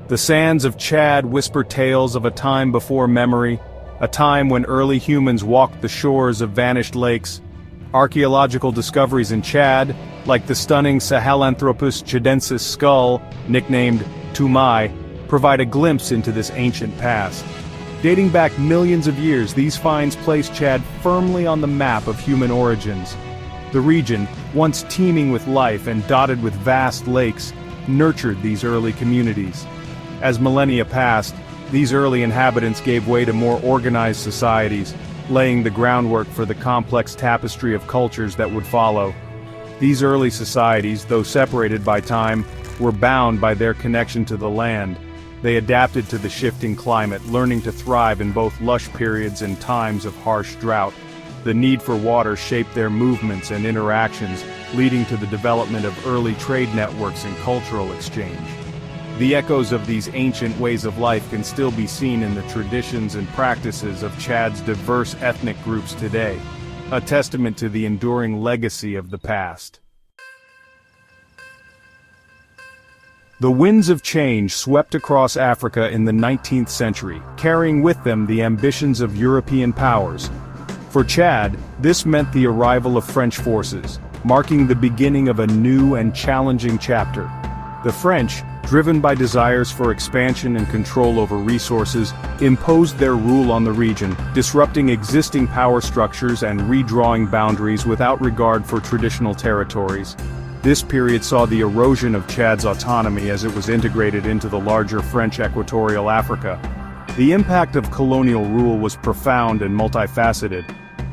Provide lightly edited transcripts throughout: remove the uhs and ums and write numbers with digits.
The sands of Chad whisper tales of a time before memory, a time when early humans walked the shores of vanished lakes. Archaeological discoveries in Chad, like the stunning Sahelanthropus chadensis skull, nicknamed Tumai, provide a glimpse into this ancient past. Dating back millions of years, these finds place Chad firmly on the map of human origins. The region, once teeming with life and dotted with vast lakes, nurtured these early communities. As millennia passed, these early inhabitants gave way to more organized societies, laying the groundwork for the complex tapestry of cultures that would follow. These early societies, though separated by time, were bound by their connection to the land. They adapted to the shifting climate, learning to thrive in both lush periods and times of harsh drought. The need for water shaped their movements and interactions, leading to the development of early trade networks and cultural exchange. The echoes of these ancient ways of life can still be seen in the traditions and practices of Chad's diverse ethnic groups today, a testament to the enduring legacy of the past. The winds of change swept across Africa in the 19th century, carrying with them the ambitions of European powers. For Chad, this meant the arrival of French forces, marking the beginning of a new and challenging chapter. The French, driven by desires for expansion and control over resources, imposed their rule on the region, disrupting existing power structures and redrawing boundaries without regard for traditional territories. This period saw the erosion of Chad's autonomy as it was integrated into the larger French Equatorial Africa. The impact of colonial rule was profound and multifaceted.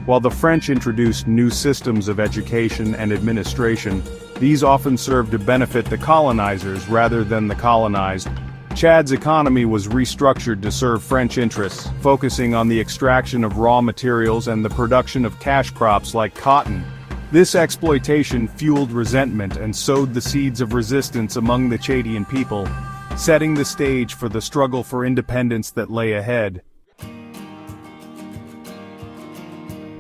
While the French introduced new systems of education and administration, these often served to benefit the colonizers rather than the colonized. Chad's economy was restructured to serve French interests, focusing on the extraction of raw materials and the production of cash crops like cotton. This exploitation fueled resentment and sowed the seeds of resistance among the Chadian people, setting the stage for the struggle for independence that lay ahead.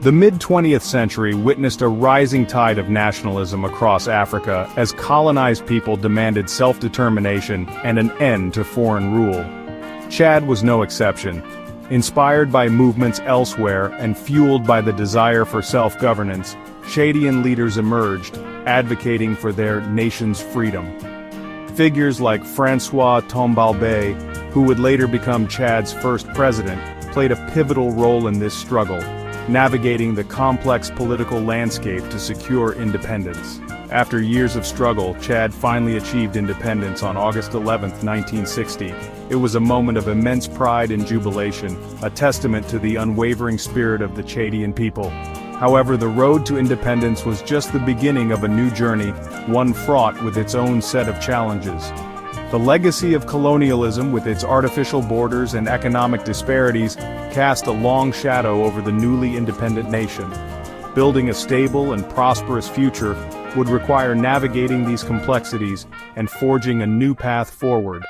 The mid-20th century witnessed a rising tide of nationalism across Africa as colonized people demanded self-determination and an end to foreign rule. Chad was no exception. Inspired by movements elsewhere and fueled by the desire for self-governance, Chadian leaders emerged, advocating for their nation's freedom. Figures like Francois Tombalbaye, who would later become Chad's first president, played a pivotal role in this struggle, navigating the complex political landscape to secure independence. After years of struggle, Chad finally achieved independence on August 11, 1960. It was a moment of immense pride and jubilation, a testament to the unwavering spirit of the Chadian people. However, the road to independence was just the beginning of a new journey, one fraught with its own set of challenges. The legacy of colonialism, with its artificial borders and economic disparities, cast a long shadow over the newly independent nation. Building a stable and prosperous future would require navigating these complexities and forging a new path forward.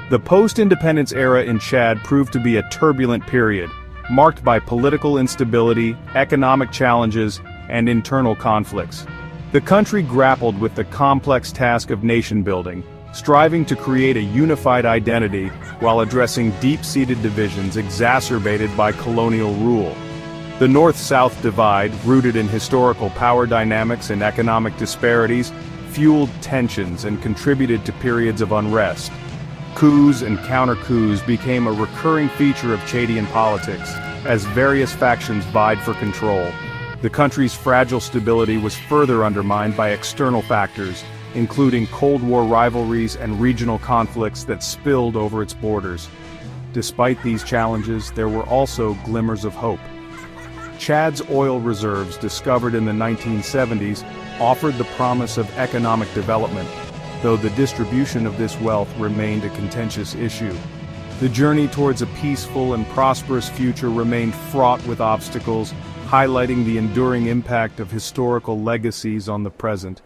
The post-independence era in Chad proved to be a turbulent period, marked by political instability, economic challenges, and internal conflicts. The country grappled with the complex task of nation-building, striving to create a unified identity while addressing deep-seated divisions exacerbated by colonial rule. The North-South divide, rooted in historical power dynamics and economic disparities, fueled tensions and contributed to periods of unrest. Coups and counter-coups became a recurring feature of Chadian politics, as various factions vied for control. The country's fragile stability was further undermined by external factors, including Cold War rivalries and regional conflicts that spilled over its borders. Despite these challenges, there were also glimmers of hope. Chad's oil reserves, discovered in the 1970s, offered the promise of economic development, though the distribution of this wealth remained a contentious issue. The journey towards a peaceful and prosperous future remained fraught with obstacles, highlighting the enduring impact of historical legacies on the present.